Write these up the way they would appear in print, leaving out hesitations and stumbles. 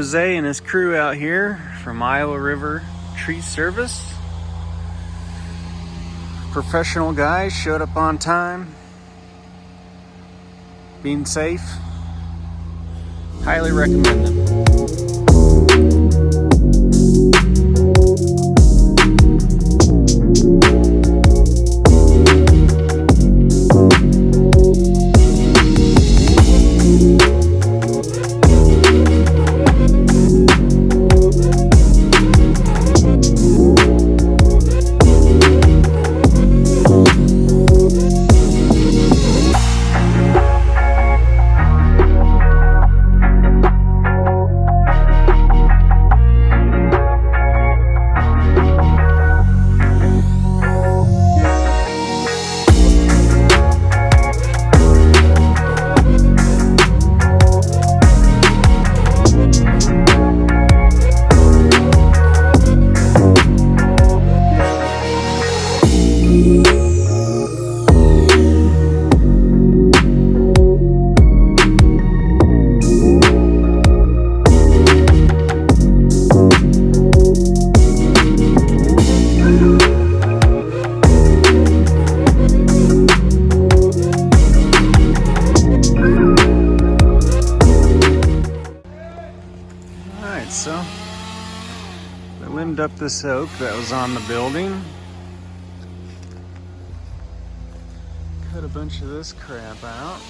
Jose and his crew out here from Iowa River Tree Service. Professional guys, showed up on time, being safe. Highly recommend them. So they limbed up this oak that was on the building. Cut a bunch of this crap out.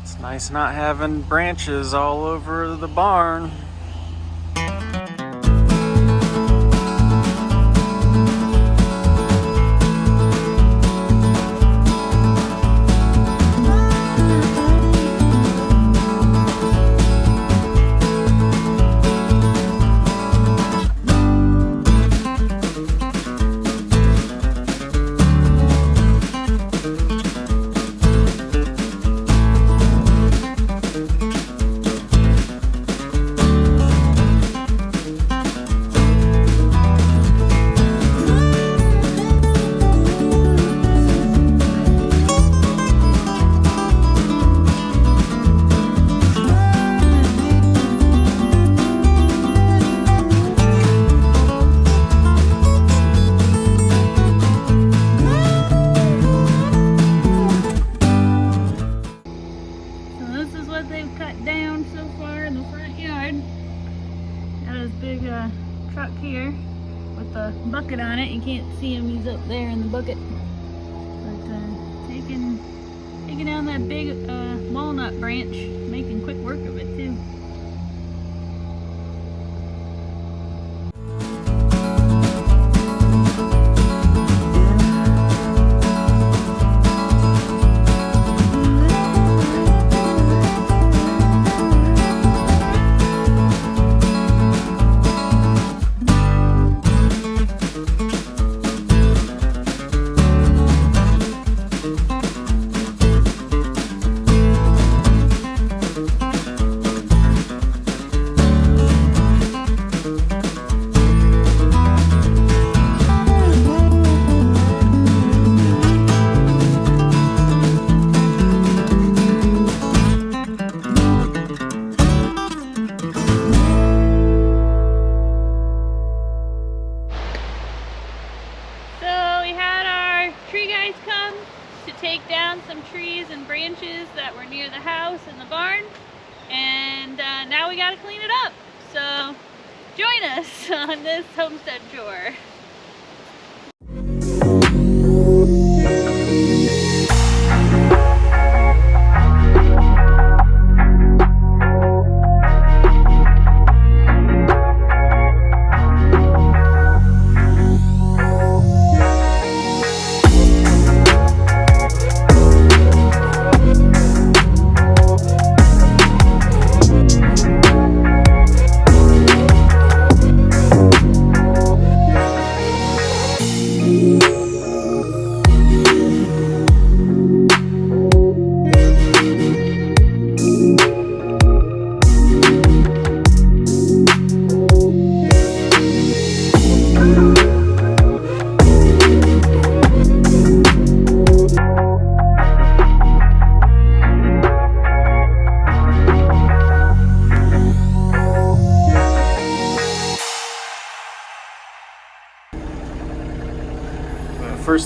It's nice not having branches all over the barn. Truck here with the bucket on it. You can't see him, he's up there in the bucket. But taking down that big walnut branch, making quick work of it too. Take down some trees and branches that were near the house and the barn, and now we got to clean it up. So join us on this homestead tour.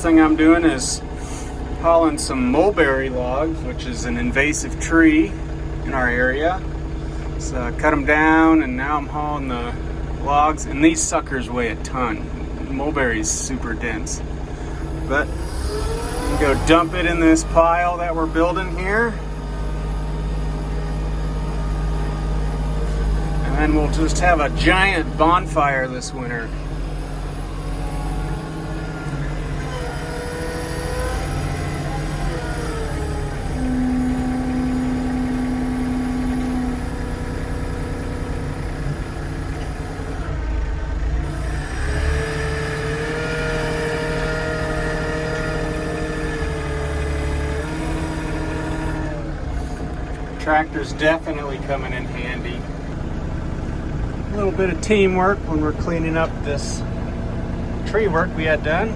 First thing I'm doing is hauling some mulberry logs, which is an invasive tree in our area. So I cut them down and now I'm hauling the logs, and these suckers weigh a ton. Mulberry is super dense. But I'm gonna go dump it in this pile that we're building here. And then we'll just have a giant bonfire this winter. Tractor's definitely coming in handy. A little bit of teamwork when we're cleaning up this tree work we had done.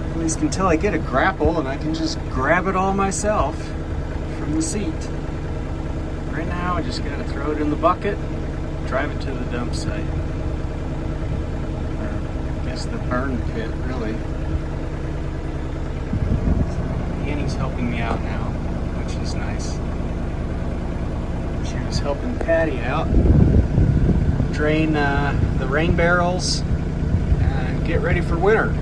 At least until I get a grapple and I can just grab it all myself from the seat. Right now I just gotta throw it in the bucket, drive it to the dump site. Or I guess the burn pit, really. So Annie's helping me out now, which is nice. She was helping Patty out drain the rain barrels and get ready for winter.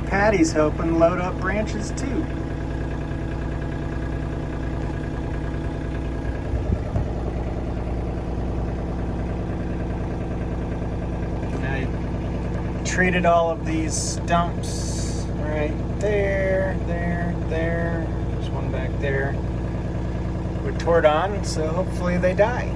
Patty's helping load up branches too. I treated all of these stumps right there, there. There's one back there with Tordon, so hopefully they die.